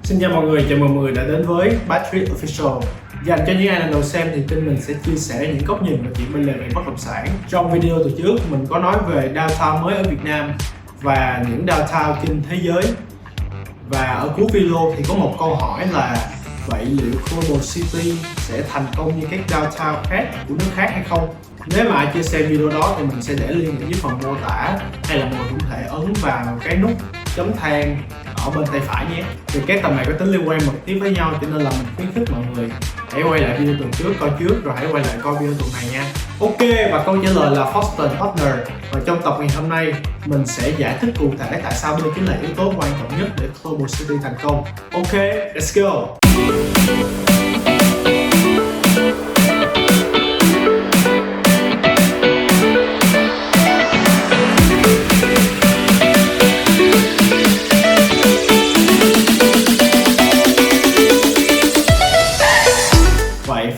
Xin chào mọi người, chào mừng mọi người đã đến với Battery Official. Dành cho những ai lần đầu xem thì kênh mình sẽ chia sẻ những góc nhìn và chuyện bên lề về bất động sản. Trong video từ trước mình có nói về downtown mới ở Việt Nam và những downtown trên thế giới. Và ở cuối video thì có một câu hỏi là vậy liệu Global City sẽ thành công như các downtown khác của nước khác hay không? Nếu mà ai chưa xem video đó thì mình sẽ để link ở dưới phần mô tả, hay là mọi người cũng thể ấn vào cái nút chấm than ở bên tay phải nhé. Vì các tầm này có tính liên quan mật thiết với nhau cho nên là mình khuyến khích mọi người hãy quay lại video tuần trước coi trước rồi hãy quay lại coi video tuần này nha. Ok, và câu trả lời là Foster + Partners. Và trong tập ngày hôm nay mình sẽ giải thích cụ thể tại sao đây chính là yếu tố quan trọng nhất để Global City thành công. Ok, let's go.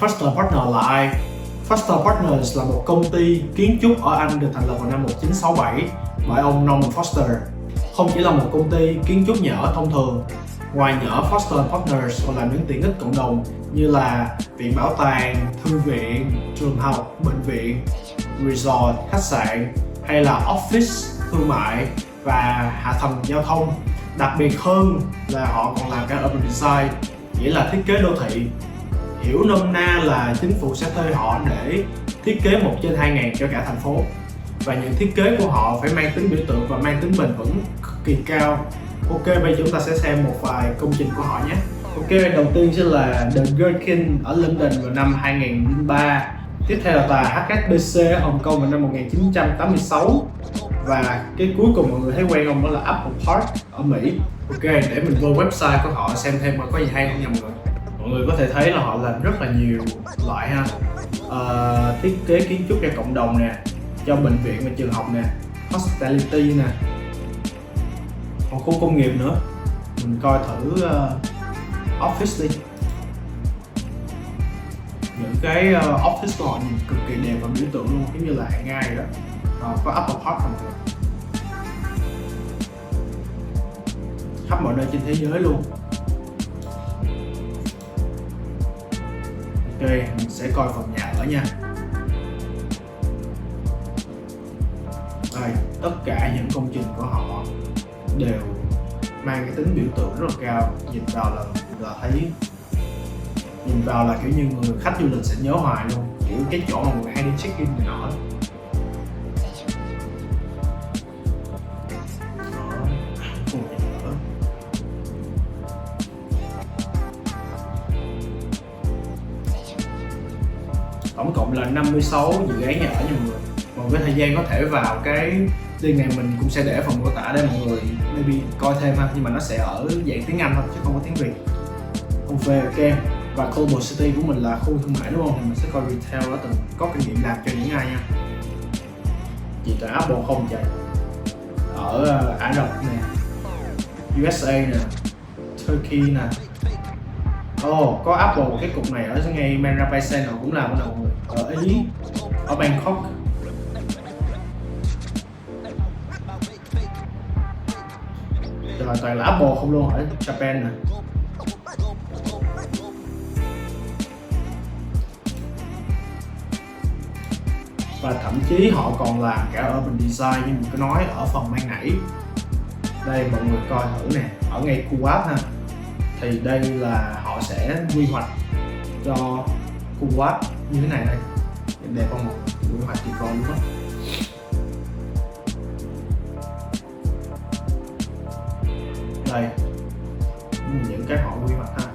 Foster + Partners là ai? Foster + Partners là một công ty kiến trúc ở Anh được thành lập vào năm 1967 bởi ông Norman Foster. Không chỉ là một công ty kiến trúc nhà ở thông thường, ngoài nhà ở Foster + Partners còn làm những tiện ích cộng đồng như là viện bảo tàng, thư viện, trường học, bệnh viện, resort, khách sạn hay là office, thương mại và hạ tầng giao thông. Đặc biệt hơn là họ còn làm cả urban design, nghĩa là thiết kế đô thị. Hiểu nôm na là chính phủ sẽ thuê họ để thiết kế 1/2000 cho cả thành phố. Và những thiết kế của họ phải mang tính biểu tượng và mang tính bền vững cực kỳ cao. Ok, bây giờ chúng ta sẽ xem một vài công trình của họ nhé. Ok, đầu tiên sẽ là The Gherkin ở London vào năm 2003. Tiếp theo là tòa HSBC ở Hồng Kông vào năm 1986. Và cái cuối cùng mọi người thấy quen không, đó là Apple Park ở Mỹ. Ok, để mình vô website của họ xem thêm có gì hay không nha mọi người. Mọi người có thể thấy là họ làm rất là nhiều loại ha. Thiết kế kiến trúc cho cộng đồng nè, cho bệnh viện và trường học nè, hospitality nè, còn khu công nghiệp nữa. Mình coi thử office đi. Những cái office của họ nhìn cực kỳ đẹp và biểu tượng luôn, giống như là hạng A đó. Có Apple Park không? Khắp mọi nơi trên thế giới luôn. Ok, mình sẽ coi phần nhà ở nha. Đây, tất cả những công trình của họ đều mang cái tính biểu tượng rất là cao. Nhìn vào là thấy, nhìn vào là kiểu như người khách du lịch sẽ nhớ hoài luôn, kiểu cái chỗ mà người hay đi check in này nọ. Tổng cộng là 56 dự án nhà ở nha mọi người. Còn cái thời gian có thể vào cái link này mình cũng sẽ để phần mô tả để mọi người maybe coi thêm ha, nhưng mà nó sẽ ở dạng tiếng Anh thôi chứ không có tiếng Việt. Ok, và Global City của mình là khu thương mại đúng không? Thì mình sẽ coi retail đã từng có kinh nghiệm làm cho những ai nha. Chỉ tại Apple không chạy. Ở Ả Rập nè, USA nè, Turkey nè. Có Apple, cái cục này ở ngay Marina Bay Sands cũng làm ở mọi người. Ở Ý, ở Bangkok. Rồi toàn là Apple không luôn, ở Japan nè. Và thậm chí họ còn làm cả urban design như mình có nói ở phần ban nãy. Đây mọi người coi thử nè, ở ngay khu Quáp ha. Thì đây là họ sẽ quy hoạch cho khu Quáp như thế này đây. Đẹp không mọi người? Quy hoạch tuyệt vời luôn á. Đây, những cái họ quy hoạch ha.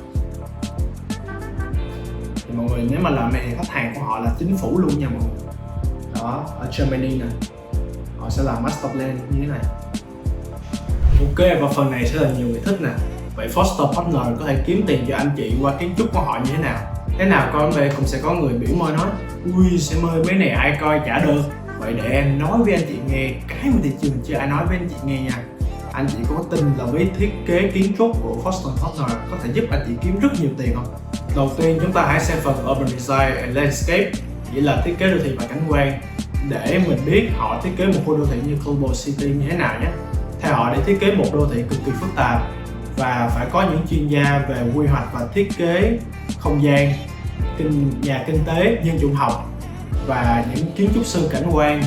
Thì mọi người nếu mà làm này thì khách hàng của họ là chính phủ luôn nha mọi người. Đó, ở Germany nè, họ sẽ làm master plan như thế này. Ok, và phần này sẽ là nhiều người thích nè. Vậy Foster + Partners có thể kiếm tiền cho anh chị qua kiến trúc của họ như thế nào? Thế nào coi về cũng sẽ có người biểu môi nói ui sẽ mời mấy này ai coi chả được. Vậy để em nói với anh chị nghe cái mà thị trường chưa ai nói với anh chị nghe nha. Anh chị có tin là với thiết kế kiến trúc của Foster + Partners có thể giúp anh chị kiếm rất nhiều tiền không? Đầu tiên chúng ta hãy xem phần Urban Design and Landscape, nghĩa là thiết kế đô thị và cảnh quan, để mình biết họ thiết kế một khu đô thị như Global City như thế nào nhé. Theo họ, để thiết kế một đô thị cực kỳ phức tạp và phải có những chuyên gia về quy hoạch và thiết kế không gian, nhà kinh tế, dân chủng học và những kiến trúc sư cảnh quan,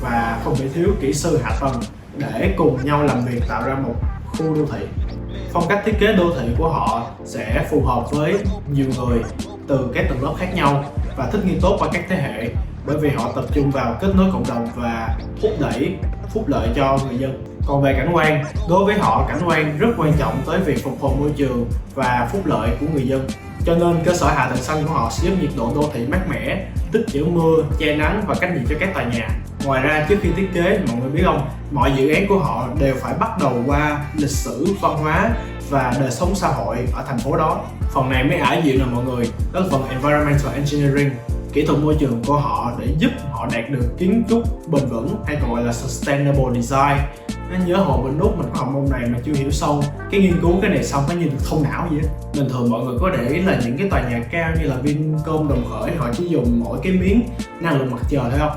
và không thể thiếu kỹ sư hạ tầng để cùng nhau làm việc tạo ra một khu đô thị. Phong cách thiết kế đô thị của họ sẽ phù hợp với nhiều người từ các tầng lớp khác nhau và thích nghi tốt qua các thế hệ, bởi vì họ tập trung vào kết nối cộng đồng và thúc đẩy phúc lợi cho người dân. Còn về cảnh quan, đối với họ cảnh quan rất quan trọng tới việc phục hồi môi trường và phúc lợi của người dân. Cho nên cơ sở hạ tầng xanh của họ sẽ giúp nhiệt độ đô thị mát mẻ, tích trữ mưa, che nắng và cách nhiệt cho các tòa nhà. Ngoài ra, trước khi thiết kế, mọi người biết không, mọi dự án của họ đều phải bắt đầu qua lịch sử, văn hóa và đời sống xã hội ở thành phố đó. Phần này mới ảo diệu nè mọi người, đó là phần Environmental Engineering, kỹ thuật môi trường của họ để giúp họ đạt được kiến trúc bền vững, hay còn gọi là Sustainable Design. Nên nhớ hồi bên Úc mình có học môn này mà chưa hiểu sâu, cái nghiên cứu cái này xong phải như được thông não vậy á. Bình thường mọi người có để ý là những cái tòa nhà cao như là Vincom, Đồng Khởi, họ chỉ dùng mỗi cái miếng năng lượng mặt trời thôi không?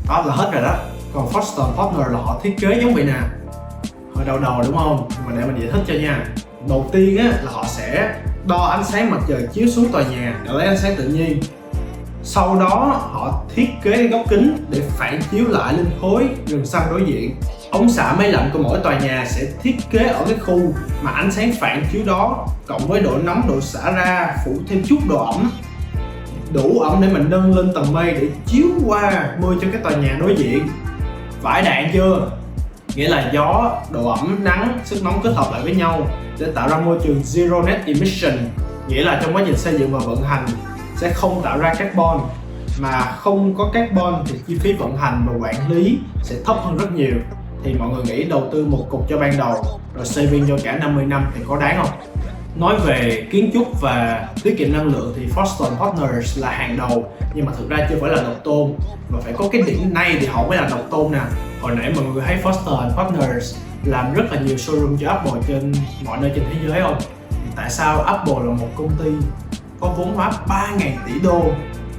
Đó là hết rồi đó. Còn Foster Partner là họ thiết kế giống vậy nè, hồi đầu đúng không? Mà để mình giải thích cho nha. Đầu tiên á là họ sẽ đo ánh sáng mặt trời chiếu xuống tòa nhà để lấy ánh sáng tự nhiên. Sau đó họ thiết kế cái góc kính để phản chiếu lại lên khối rừng xanh đối diện. Ống xả máy lạnh của mỗi tòa nhà sẽ thiết kế ở cái khu mà ánh sáng phản chiếu đó, cộng với độ nóng, độ xả ra, phủ thêm chút độ ẩm, đủ ẩm để mình nâng lên tầng mây để chiếu qua mưa cho cái tòa nhà đối diện. Vãi đạn chưa? Nghĩa là gió, độ ẩm, nắng, sức nóng kết hợp lại với nhau để tạo ra môi trường Zero Net Emission. Nghĩa là trong quá trình xây dựng và vận hành sẽ không tạo ra carbon, mà không có carbon thì chi phí vận hành và quản lý sẽ thấp hơn rất nhiều. Thì mọi người nghĩ đầu tư một cục cho ban đầu rồi saving cho cả 50 năm thì có đáng không? Nói về kiến trúc và tiết kiệm năng lượng thì Foster Partners là hàng đầu, nhưng mà thực ra chưa phải là độc tôn, và phải có cái điểm này thì họ mới là độc tôn nè. Hồi nãy mọi người thấy Foster Partners làm rất là nhiều showroom cho Apple trên mọi nơi trên thế giới không? Tại sao Apple là một công ty có vốn hóa 3.000 tỷ đô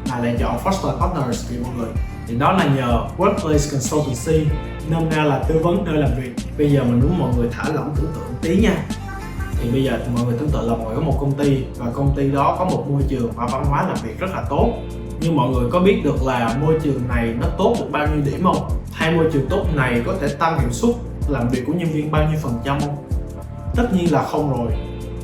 mà lại chọn Foster Partners thì mọi người? Thì đó là nhờ Workplace Consultancy, nôm na là tư vấn nơi làm việc. Bây giờ mình muốn mọi người thả lỏng tưởng tượng tí nha. Thì bây giờ mọi người tưởng tượng là mọi người có một công ty, và công ty đó có một môi trường và văn hóa làm việc rất là tốt. Nhưng mọi người có biết được là môi trường này nó tốt được bao nhiêu điểm không? Hay môi trường tốt này có thể tăng hiệu suất làm việc của nhân viên bao nhiêu % không? Tất nhiên là không rồi,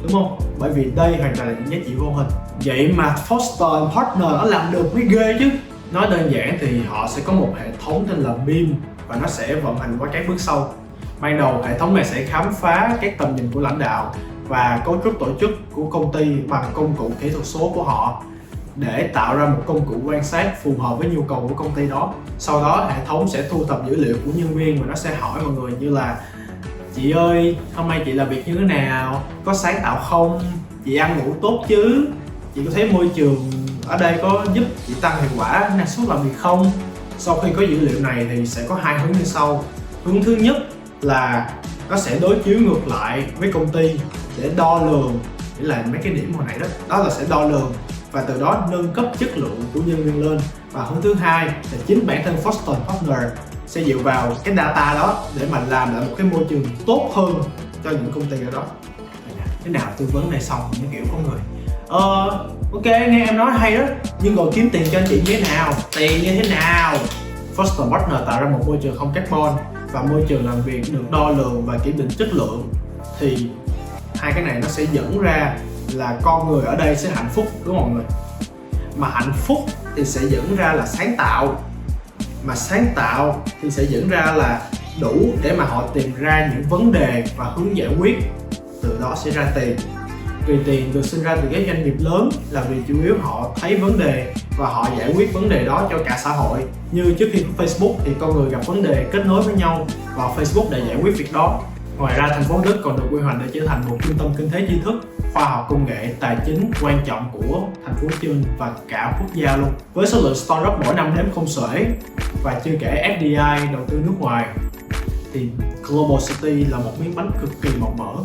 đúng không? Bởi vì đây hoàn toàn là những giá trị vô hình. Vậy mà Foster Partner nó làm được mới ghê chứ. Nói đơn giản thì họ sẽ có một hệ thống tên là BIM và nó sẽ vận hành qua các bước sau. Ban đầu hệ thống này sẽ khám phá các tầm nhìn của lãnh đạo và cấu trúc tổ chức của công ty bằng công cụ kỹ thuật số của họ để tạo ra một công cụ quan sát phù hợp với nhu cầu của công ty đó. Sau đó hệ thống sẽ thu thập dữ liệu của nhân viên và nó sẽ hỏi mọi người như là: chị ơi, hôm nay chị làm việc như thế nào? Có sáng tạo không? Chị ăn ngủ tốt chứ? Chị có thấy môi trường ở đây có giúp chị tăng hiệu quả, năng suất làm việc không? Sau khi có dữ liệu này thì sẽ có hai hướng như sau. Hướng thứ nhất là nó sẽ đối chiếu ngược lại với công ty để đo lường, nghĩa là mấy cái điểm hồi nãy đó là sẽ đo lường và từ đó nâng cấp chất lượng của nhân viên lên. Và hướng thứ hai là chính bản thân Foster Partner sẽ dựa vào cái data đó để mà làm lại một cái môi trường tốt hơn cho những công ty ở đó. Cái nào tư vấn này xong những kiểu có người ok, nghe em nói hay đó, nhưng còn kiếm tiền cho anh chị như thế nào? Tiền như thế nào? Foster Partner tạo ra một môi trường không carbon và môi trường làm việc được đo lường và kiểm định chất lượng, thì hai cái này nó sẽ dẫn ra là con người ở đây sẽ hạnh phúc, đúng không mọi người? Mà hạnh phúc thì sẽ dẫn ra là sáng tạo, mà sáng tạo thì sẽ dẫn ra là đủ để mà họ tìm ra những vấn đề và hướng giải quyết, từ đó sẽ ra tiền. Vì tiền được sinh ra từ các doanh nghiệp lớn là vì chủ yếu họ thấy vấn đề và họ giải quyết vấn đề đó cho cả xã hội. Như trước khi có Facebook thì con người gặp vấn đề kết nối với nhau và Facebook để giải quyết việc đó. Ngoài ra, thành phố Đức còn được quy hoạch để trở thành một trung tâm kinh tế tri thức, khoa học công nghệ, tài chính quan trọng của thành phố Hồ Chí Minh và cả quốc gia luôn. Với số lượng startup mỗi năm đếm không xuể và chưa kể FDI đầu tư nước ngoài, thì Global City là một miếng bánh cực kỳ màu mỡ.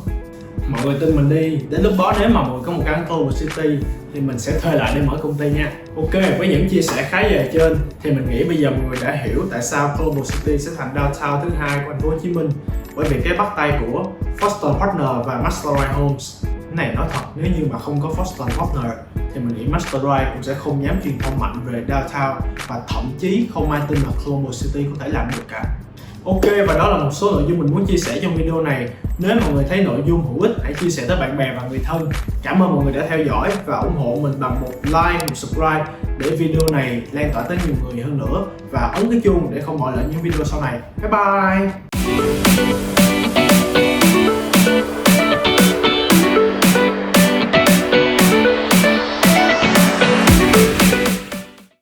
Mọi người tin mình đi, đến lúc đó nếu mà mọi người có một căn Global City thì mình sẽ thuê lại để mở công ty nha. Ok, với những chia sẻ khá về trên thì mình nghĩ bây giờ mọi người đã hiểu tại sao Global City sẽ thành downtown thứ hai của thành phố Hồ Chí Minh. bởi vì cái bắt tay của Foster Partner và Mastermind Homes. Cái này nói thật, nếu như mà không có Foster Partner thì mình nghĩ Mastermind cũng sẽ không dám truyền thông mạnh về downtown và thậm chí không ai tin là Global City có thể làm được cả. Ok, và đó là một số nội dung mình muốn chia sẻ trong video này. Nếu mọi người thấy nội dung hữu ích, hãy chia sẻ tới bạn bè và người thân. Cảm ơn mọi người đã theo dõi và ủng hộ mình bằng một like, một subscribe để video này lan tỏa tới nhiều người hơn nữa, và ấn cái chuông để không bỏ lỡ những video sau này. Bye bye!